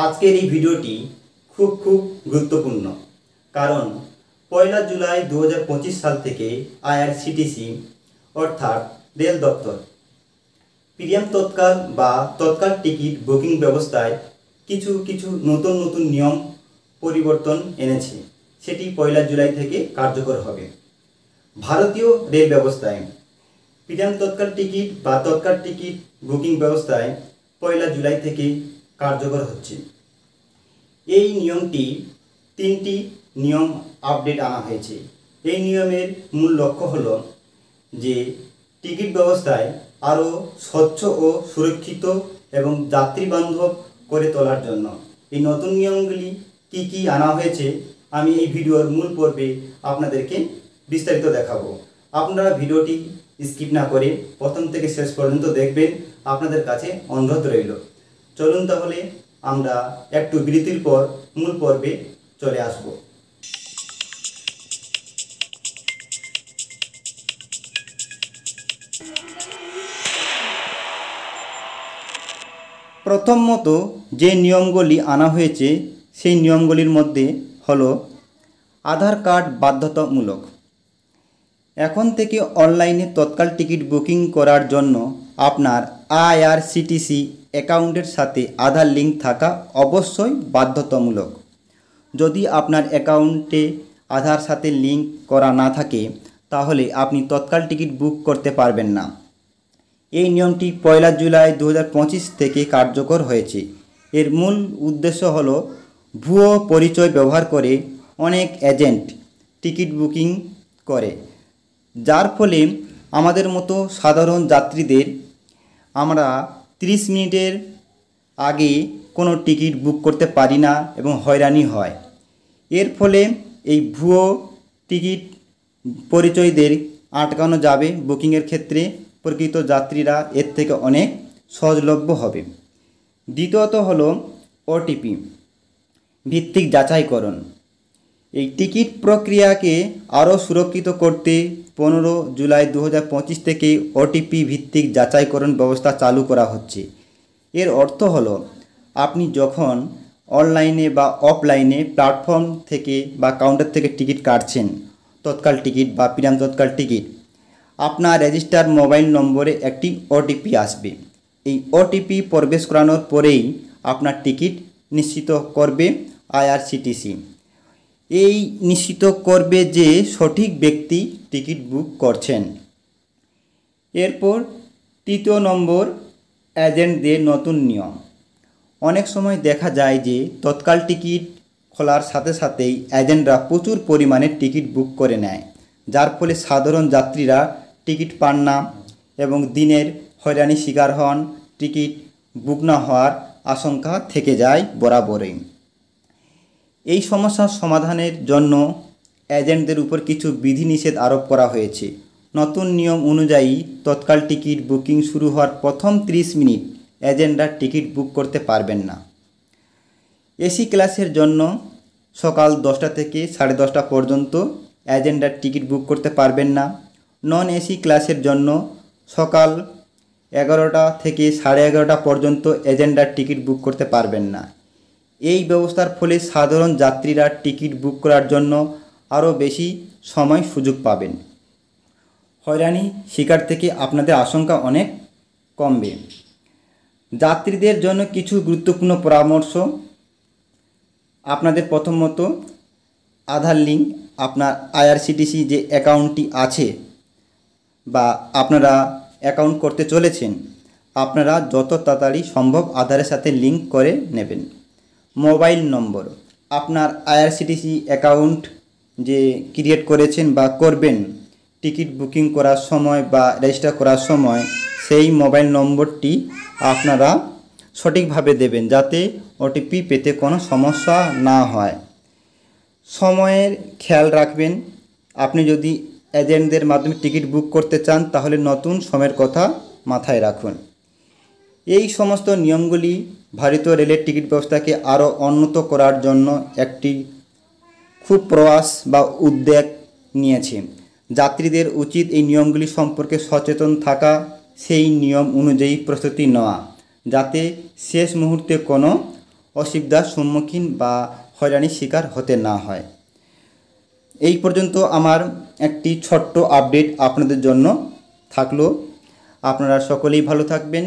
আজকের এই ভিডিওটি খুব গুরুত্বপূর্ণ, কারণ পয়লা জুলাই 2025 সাল থেকে আইআরসিটিসি অর্থাৎ রেল দপ্তর প্রিমিয়াম তৎকাল বা তৎকাল টিকিট বুকিং ব্যবস্থায় কিছু নতুন নিয়ম পরিবর্তন এনেছে। সেটি পয়লা জুলাই থেকে কার্যকর হবে। ভারতীয় রেল ব্যবস্থায় প্রিমিয়াম তৎকাল টিকিট বা তৎকাল টিকিট বুকিং ব্যবস্থায় পয়লা জুলাই থেকে কার্যকর হচ্ছে। এই নিয়মটি 3টি নিয়ম আপডেট আনা হয়েছে। এই নিয়মের মূল লক্ষ্য হলো যে টিকিট ব্যবস্থায় আরও স্বচ্ছ ও সুরক্ষিত এবং যাত্রী বান্ধব করে তোলার জন্য। এই নতুন নিয়মগুলি কি আনা হয়েছে আমি এই ভিডিওর মূল পর্বে আপনাদেরকে বিস্তারিত দেখাবো। আপনারা ভিডিওটি স্কিপ না করে প্রথম থেকে শেষ পর্যন্ত দেখবেন, আপনাদের কাছে অনুরোধ রইল। চলুন তাহলে আমরা একটু বিরতির পর মূল পর্বে চলে আসব। প্রথমত যে নিয়মগুলি আনা হয়েছে সেই নিয়মগুলির মধ্যে হলো আধার কার্ড বাধ্যতামূলক। এখন থেকে অনলাইনে তৎকাল টিকিট বুকিং করার জন্য আপনার আইআরসিটিসি অ্যাকাউন্টের সাথে আধার লিঙ্ক থাকা অবশ্যই বাধ্যতামূলক। যদি আপনার অ্যাকাউন্টে আধার সাথে লিঙ্ক করা না থাকে তাহলে আপনি তৎকাল টিকিট বুক করতে পারবেন না। এই নিয়মটি পয়লা জুলাই 2025 থেকে কার্যকর হয়েছে। এর মূল উদ্দেশ্য হলো ভুয়ো পরিচয় ব্যবহার করে অনেক এজেন্ট টিকিট বুকিং করে, যার ফলে আমাদের মতো সাধারণ যাত্রীদের আমরা 30 মিনিটের আগে কোনো টিকিট বুক করতে পারি না এবং হয়রানি হয়। এর ফলে এই ভুয়ো টিকিট পরিচয়দের আটকানো যাবে। বুকিংয়ের ক্ষেত্রে প্রকৃত যাত্রীরা এর থেকে অনেক সহজলভ্য হবে। দ্বিতীয়ত হলো ওটিপি ভিত্তিক যাচাইকরণ। এই টিকিট প্রক্রিয়াকে আরও সুরক্ষিত করতে 15 জুলাই 2025 থেকে ওটিপি ভিত্তিক যাচাইকরণ ব্যবস্থা চালু করা হচ্ছে। এর অর্থ হলো আপনি যখন অনলাইনে বা অফলাইনে প্ল্যাটফর্ম থেকে বা কাউন্টার থেকে টিকিট কাটছেন, তৎকাল টিকিট বা প্রিমিয়াম তৎকাল টিকিট, আপনার রেজিস্টার মোবাইল নম্বরে একটি ওটিপি আসবে। এই ওটিপি প্রবেশ করানোর পরেই আপনার টিকিট নিশ্চিত করবে আইআরসিটিসি। এই নিশ্চিত করবে যে সঠিক ব্যক্তি টিকিট বুক করছেন। এরপর তৃতীয় নম্বর, এজেন্টদের নতুন নিয়ম। অনেক সময় দেখা যায় যে তৎকাল টিকিট খোলার সাথে সাথেই এজেন্টরা প্রচুর পরিমাণে টিকিট বুক করে নেয়, যার ফলে সাধারণ যাত্রীরা টিকিট পান না এবং দিনের হয়রানির শিকার হন। টিকিট বুক না হওয়ার আশঙ্কা থেকে যায় বরাবরই। এই সমস্যার সমাধানের জন্য এজেন্টদের উপর কিছু বিধিনিষেধ আরোপ করা হয়েছে। নতুন নিয়ম অনুযায়ী তৎকাল টিকিট বুকিং শুরু হওয়ার প্রথম 30 মিনিট এজেন্টরা টিকিট বুক করতে পারবেন না। এসি ক্লাসের জন্য সকাল 10টা থেকে 10:30 পর্যন্ত এজেন্টরা টিকিট বুক করতে পারবেন না। নন এসি ক্লাসের জন্য সকাল 11টা থেকে 11:30 পর্যন্ত এজেন্টরা টিকিট বুক করতে পারবেন না। এই ব্যবস্থার ফলে সাধারণ যাত্রীরা টিকিট বুক করার জন্য আরও বেশি সময় সুযোগ পাবেন। হয়রানি শিকার থেকে আপনাদের আশঙ্কা অনেক কমবে। যাত্রীদের জন্য কিছু গুরুত্বপূর্ণ পরামর্শ। আপনাদের প্রথমত আধার লিঙ্ক, আপনার আইআরসিটিসি যে অ্যাকাউন্টটি আছে বা আপনারা অ্যাকাউন্ট করতে চলেছেন, আপনারা যত তাড়াতাড়ি সম্ভব আধারের সাথে লিঙ্ক করে নেবেন। মোবাইল নম্বর, আপনার আইআরসিটিসি অ্যাকাউন্ট যে ক্রিয়েট করেছেন বা করবেন টিকিট বুকিং করার সময় বা রেজিস্টার করার সময়, সেই মোবাইল নম্বরটি আপনারা সঠিকভাবে দেবেন যাতে ওটিপি পেতে কোনো সমস্যা না হয়। সময়ের খেয়াল রাখবেন। আপনি যদি এজেন্টদের মাধ্যমে টিকিট বুক করতে চান তাহলে নতুন সময়ের কথা মাথায় রাখুন। এই সমস্ত নিয়মগুলি ভারতীয় রেলের টিকিট ব্যবস্থাকে আরও উন্নত করার জন্য একটি খুব প্রয়াস বা উদ্যোগ নিয়েছে। যাত্রীদের উচিত এই নিয়মগুলি সম্পর্কে সচেতন থাকা, সেই নিয়ম অনুযায়ী প্রস্তুতি নেওয়া, যাতে শেষ মুহূর্তে কোনো অসুবিধার সম্মুখীন বা হয়রানির শিকার হতে না হয়। এই পর্যন্ত আমার একটি ছোট্ট আপডেট আপনাদের জন্য থাকলো। আপনারা সকলেই ভালো থাকবেন।